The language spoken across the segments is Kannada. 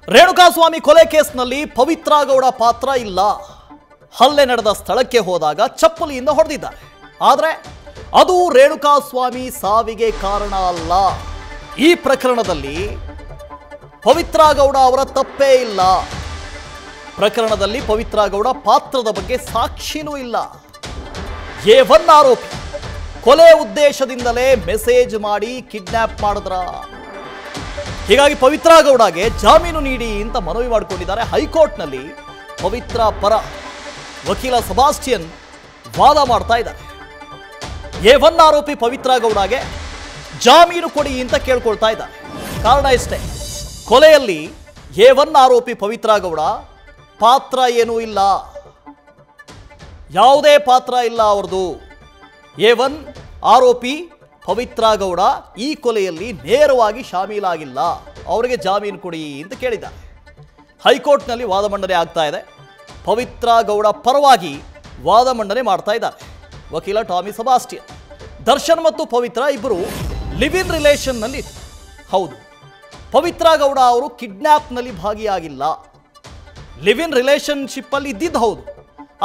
ರೇಣುಕಾಸ್ವಾಮಿ ಕೊಲೆ ಕೇಸ್ನಲ್ಲಿ ಪವಿತ್ರ ಗೌಡ ಪಾತ್ರ ಇಲ್ಲ. ಹಲ್ಲೆ ನಡೆದ ಸ್ಥಳಕ್ಕೆ ಹೋದಾಗ ಚಪ್ಪಲಿಯಿಂದ ಹೊಡೆದಿದ್ದಾರೆ. ಆದರೆ ಅದು ರೇಣುಕಾಸ್ವಾಮಿ ಸಾವಿಗೆ ಕಾರಣ ಅಲ್ಲ. ಈ ಪ್ರಕರಣದಲ್ಲಿ ಪವಿತ್ರ ಗೌಡ ಅವರ ತಪ್ಪೇ ಇಲ್ಲ. ಪ್ರಕರಣದಲ್ಲಿ ಪವಿತ್ರ ಗೌಡ ಪಾತ್ರದ ಬಗ್ಗೆ ಸಾಕ್ಷಿನೂ ಇಲ್ಲ. A1 ಆರೋಪಿ ಕೊಲೆ ಉದ್ದೇಶದಿಂದಲೇ ಮೆಸೇಜ್ ಮಾಡಿ ಕಿಡ್ನಾಪ್ ಮಾಡಿದ್ರ. ಹೀಗಾಗಿ ಪವಿತ್ರ ಗೌಡಗೆ ಜಾಮೀನು ನೀಡಿ ಅಂತ ಮನವಿ ಮಾಡಿಕೊಂಡಿದ್ದಾರೆ ಹೈಕೋರ್ಟ್ನಲ್ಲಿ. ಪವಿತ್ರ ಪರ ವಕೀಲ ಸಬಾಸ್ಟಿಯನ್ ವಾದ ಮಾಡ್ತಾ ಇದ್ದಾರೆ. A1 ಆರೋಪಿ ಪವಿತ್ರ ಗೌಡಗೆ ಜಾಮೀನು ಕೊಡಿ ಅಂತ ಕೇಳ್ಕೊಳ್ತಾ ಇದ್ದಾರೆ. ಕಾರಣ ಇಷ್ಟೇ, ಕೊಲೆಯಲ್ಲಿ A1 ಆರೋಪಿ ಪವಿತ್ರ ಗೌಡ ಪಾತ್ರ ಏನೂ ಇಲ್ಲ, ಯಾವುದೇ ಪಾತ್ರ ಇಲ್ಲ ಅವ್ರದ್ದು. A1 ಆರೋಪಿ ಪವಿತ್ರ ಗೌಡ ಈ ಕೊಲೆಯಲ್ಲಿ ನೇರವಾಗಿ ಶಾಮೀಲಾಗಿಲ್ಲ, ಅವರಿಗೆ ಜಾಮೀನು ಕೊಡಿ ಅಂತ ಕೇಳಿದ್ದಾರೆ. ಹೈಕೋರ್ಟ್ನಲ್ಲಿ ವಾದ ಮಂಡನೆ ಆಗ್ತಾ ಇದೆ. ಪವಿತ್ರ ಗೌಡ ಪರವಾಗಿ ವಾದ ಮಂಡನೆ ಮಾಡ್ತಾ ಇದ್ದಾರೆ ವಕೀಲ ಟಾಮಿ ಸಬಾಸ್ಟಿಯನ್. ದರ್ಶನ್ ಮತ್ತು ಪವಿತ್ರ ಇಬ್ಬರು ಲಿವ್ ಇನ್ ರಿಲೇಷನ್ನಲ್ಲಿ. ಹೌದು, ಪವಿತ್ರ ಗೌಡ ಅವರು ಕಿಡ್ನ್ಯಾಪ್ನಲ್ಲಿ ಭಾಗಿಯಾಗಿಲ್ಲ. ಲಿವ್ ಇನ್ ರಿಲೇಷನ್ಶಿಪ್ ಅಲ್ಲಿ ಇದ್ದಿದ್ದು ಹೌದು,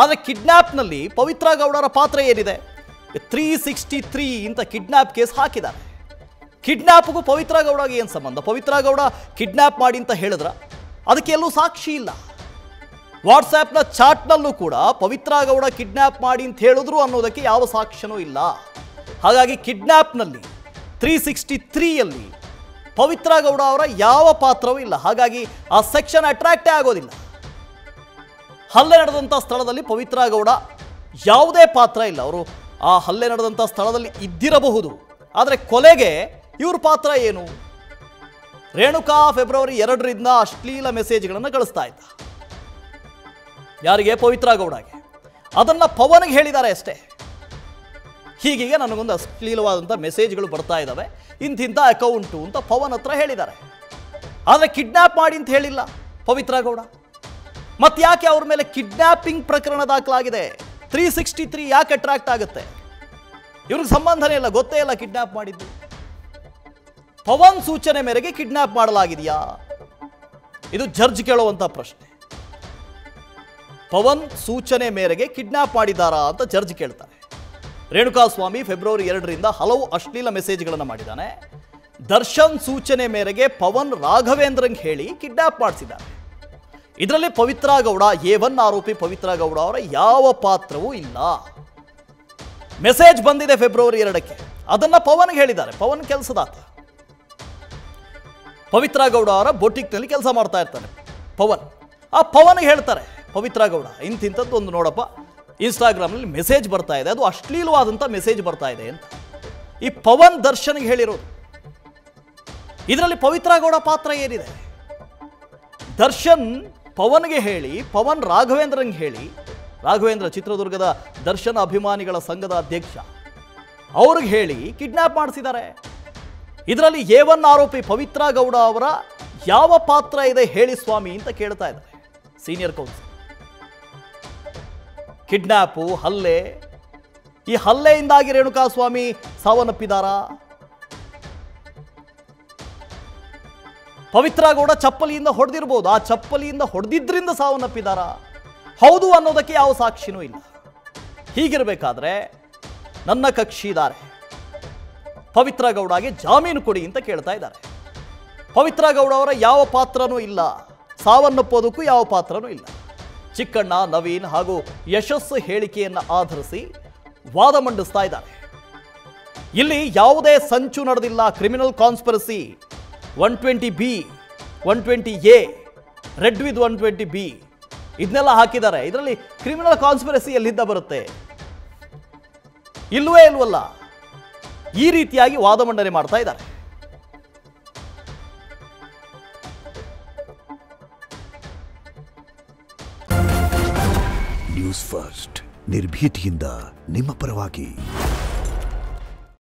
ಆದರೆ ಕಿಡ್ನ್ಯಾಪ್ನಲ್ಲಿ ಪವಿತ್ರ ಗೌಡರ ಪಾತ್ರ ಏನಿದೆ? 363 ಅಂತ ಕಿಡ್ನ್ಯಾಪ್ ಕೇಸ್ ಹಾಕಿದ್ದಾರೆ. ಕಿಡ್ನ್ಯಾಪ್ಗೂ ಪವಿತ್ರ ಗೌಡಗೆ ಏನು ಸಂಬಂಧ? ಪವಿತ್ರ ಗೌಡ ಕಿಡ್ನ್ಯಾಪ್ ಮಾಡಿ ಅಂತ ಹೇಳಿದ್ರ? ಅದಕ್ಕೆ ಎಲ್ಲೂ ಸಾಕ್ಷಿ ಇಲ್ಲ. ವಾಟ್ಸ್ಆ್ಯಪ್ನ ಚಾಟ್ನಲ್ಲೂ ಕೂಡ ಪವಿತ್ರ ಗೌಡ ಕಿಡ್ನ್ಯಾಪ್ ಮಾಡಿ ಅಂತ ಹೇಳಿದ್ರು ಅನ್ನೋದಕ್ಕೆ ಯಾವ ಸಾಕ್ಷ್ಯನೂ ಇಲ್ಲ. ಹಾಗಾಗಿ ಕಿಡ್ನ್ಯಾಪ್ನಲ್ಲಿ 363ಯಲ್ಲಿ ಪವಿತ್ರ ಗೌಡ ಅವರ ಯಾವ ಪಾತ್ರವೂ ಇಲ್ಲ. ಹಾಗಾಗಿ ಆ ಸೆಕ್ಷನ್ ಅಟ್ರಾಕ್ಟೇ ಆಗೋದಿಲ್ಲ. ಹಲ್ಲೆ ನಡೆದಂಥ ಸ್ಥಳದಲ್ಲಿ ಪವಿತ್ರ ಗೌಡ ಯಾವುದೇ ಪಾತ್ರ ಇಲ್ಲ. ಅವರು ಆ ಹಲ್ಲೆ ನಡೆದಂಥ ಸ್ಥಳದಲ್ಲಿ ಇದ್ದಿರಬಹುದು, ಆದರೆ ಕೊಲೆಗೆ ಇವ್ರ ಪಾತ್ರ ಏನು? ರೇಣುಕಾ ಫೆಬ್ರವರಿ 2ರಿಂದ ಅಶ್ಲೀಲ ಮೆಸೇಜ್ಗಳನ್ನು ಕಳಿಸ್ತಾ ಇದ್ದ. ಯಾರಿಗೆ? ಪವಿತ್ರ ಗೌಡಗೆ. ಅದನ್ನ ಪವನ್ಗೆ ಹೇಳಿದ್ದಾರೆ ಅಷ್ಟೇ. ಹೀಗೆ ನನಗೊಂದು ಅಶ್ಲೀಲವಾದಂಥ ಮೆಸೇಜ್ಗಳು ಬರ್ತಾ ಇದ್ದಾವೆ, ಇಂತಿಂಥ ಅಕೌಂಟು ಅಂತ ಪವನ್ ಹತ್ರ ಹೇಳಿದ್ದಾರೆ. ಆದರೆ ಕಿಡ್ನ್ಯಾಪ್ ಮಾಡಿ ಅಂತ ಹೇಳಿಲ್ಲ ಪವಿತ್ರ ಗೌಡ. ಮತ್ತೆ ಯಾಕೆ ಅವ್ರ ಮೇಲೆ ಕಿಡ್ನ್ಯಾಪಿಂಗ್ ಪ್ರಕರಣ ದಾಖಲಾಗಿದೆ? 363 ಯಾಕೆ ಅಟ್ರಾಕ್ಟ್ ಆಗುತ್ತೆ? ಇವ್ರಿಗೆ ಸಂಬಂಧನೇ ಇಲ್ಲ, ಗೊತ್ತೇ ಇಲ್ಲ ಕಿಡ್ನ್ಯಾಪ್ ಮಾಡಿದ್ದು. ಪವನ್ ಸೂಚನೆ ಮೇರೆಗೆ ಕಿಡ್ನ್ಯಾಪ್ ಮಾಡಲಾಗಿದೆಯಾ? ಇದು ಜಡ್ಜ್ ಕೇಳುವಂತ ಪ್ರಶ್ನೆ. ಪವನ್ ಸೂಚನೆ ಮೇರೆಗೆ ಕಿಡ್ನ್ಯಾಪ್ ಮಾಡಿದಾರಾ ಅಂತ ಜಡ್ಜ್ ಕೇಳ್ತಾರೆ. ರೇಣುಕಾಸ್ವಾಮಿ ಫೆಬ್ರವರಿ 2ರಿಂದ ಹಲವು ಅಶ್ಲೀಲ ಮೆಸೇಜ್ಗಳನ್ನು ಮಾಡಿದ್ದಾನೆ. ದರ್ಶನ್ ಸೂಚನೆ ಮೇರೆಗೆ ಪವನ್ ರಾಘವೇಂದ್ರಂಗೆ ಹೇಳಿ ಕಿಡ್ನ್ಯಾಪ್ ಮಾಡಿಸಿದ್ದಾರೆ. ಇದರಲ್ಲಿ ಪವಿತ್ರ ಗೌಡ, A1 ಆರೋಪಿ ಪವಿತ್ರ ಗೌಡ ಅವರ ಯಾವ ಪಾತ್ರವೂ ಇಲ್ಲ. ಮೆಸೇಜ್ ಬಂದಿದೆ ಫೆಬ್ರವರಿ 2ಕ್ಕೆ, ಅದನ್ನ ಪವನ್ಗೆ ಹೇಳಿದ್ದಾರೆ. ಪವನ್ ಕೆಲಸದಾತ. ಪವಿತ್ರ ಗೌಡ ಅವರ ಬೊಟಿಕ್ನಲ್ಲಿ ಕೆಲಸ ಮಾಡ್ತಾ ಇರ್ತಾನೆ ಪವನ್. ಆ ಪವನ್ಗೆ ಹೇಳ್ತಾರೆ ಪವಿತ್ರ ಗೌಡ, ಇಂತಿಂಥದ್ದು ಒಂದು ನೋಡಪ್ಪ, ಇನ್ಸ್ಟಾಗ್ರಾಮ್ನಲ್ಲಿ ಮೆಸೇಜ್ ಬರ್ತಾ ಇದೆ, ಅದು ಅಶ್ಲೀಲವಾದಂಥ ಮೆಸೇಜ್ ಬರ್ತಾ ಇದೆ ಅಂತ. ಈ ಪವನ್ ದರ್ಶನ್ಗೆ ಹೇಳಿರೋದು. ಇದರಲ್ಲಿ ಪವಿತ್ರ ಗೌಡ ಪಾತ್ರ ಏನಿದೆ? ದರ್ಶನ್ ಪವನ್ಗೆ ಹೇಳಿ, ಪವನ್ ರಾಘವೇಂದ್ರಂಗೆ ಹೇಳಿ, ರಾಘವೇಂದ್ರ ಚಿತ್ರದುರ್ಗದ ದರ್ಶನ ಅಭಿಮಾನಿಗಳ ಸಂಘದ ಅಧ್ಯಕ್ಷ, ಅವ್ರಿಗೆ ಹೇಳಿ ಕಿಡ್ನ್ಯಾಪ್ ಮಾಡಿಸಿದ್ದಾರೆ. ಇದರಲ್ಲಿ A1 ಆರೋಪಿ ಪವಿತ್ರ ಗೌಡ ಅವರ ಯಾವ ಪಾತ್ರ ಇದೆ ಹೇಳಿ ಸ್ವಾಮಿ ಅಂತ ಕೇಳ್ತಾ ಇದ್ದಾರೆ ಸೀನಿಯರ್ ಕೌನ್ಸಿಲ್. ಕಿಡ್ನ್ಯಾಪು, ಹಲ್ಲೆ, ಈ ಹಲ್ಲೆಯಿಂದಾಗಿ ರೇಣುಕಾಸ್ವಾಮಿ ಸಾವನ್ನಪ್ಪಿದಾರಾ? ಪವಿತ್ರ ಗೌಡ ಚಪ್ಪಲಿಯಿಂದ ಹೊಡೆದಿರ್ಬೋದು, ಆ ಚಪ್ಪಲಿಯಿಂದ ಹೊಡೆದಿದ್ರಿಂದ ಸಾವನ್ನಪ್ಪಿದಾರಾ? ಹೌದು ಅನ್ನೋದಕ್ಕೆ ಯಾವ ಸಾಕ್ಷಿನೂ ಇಲ್ಲ. ಹೀಗಿರಬೇಕಾದ್ರೆ ನನ್ನ ಕಕ್ಷಿದಾರೆ ಪವಿತ್ರ ಗೌಡಗೆ ಜಾಮೀನು ಕೊಡಿ ಅಂತ ಕೇಳ್ತಾ ಇದ್ದಾರೆ. ಪವಿತ್ರ ಗೌಡ ಅವರ ಯಾವ ಪಾತ್ರನೂ ಇಲ್ಲ, ಸಾವನ್ನಪ್ಪೋದಕ್ಕೂ ಯಾವ ಪಾತ್ರನೂ ಇಲ್ಲ. ಚಿಕ್ಕಣ್ಣ, ನವೀನ್ ಹಾಗೂ ಯಶಸ್ಸು ಹೇಳಿಕೆಯನ್ನು ಆಧರಿಸಿ ವಾದ ಮಂಡಿಸ್ತಾ ಇದ್ದಾರೆ. ಇಲ್ಲಿ ಯಾವುದೇ ಸಂಚು ನಡೆದಿಲ್ಲ. Criminal conspiracy 120B, 120A, red with 120B ಇದನ್ನೆಲ್ಲ ಹಾಕಿದ್ದಾರೆ. ಇದರಲ್ಲಿ ಕ್ರಿಮಿನಲ್ ಕಾನ್ಸ್ಪಿರಸಿ ಎಲ್ಲಿಂದ ಬರುತ್ತೆ? ಇಲ್ವೇ ಇಲ್ವಲ್ಲ. ಈ ರೀತಿಯಾಗಿ ವಾದ ಮಂಡನೆ ಮಾಡ್ತಾ ಇದ್ದಾರೆ. ನ್ಯೂಸ್ ಫಸ್ಟ್, ನಿರ್ಭೀತಿಯಿಂದ ನಿಮ್ಮ ಪರವಾಗಿ.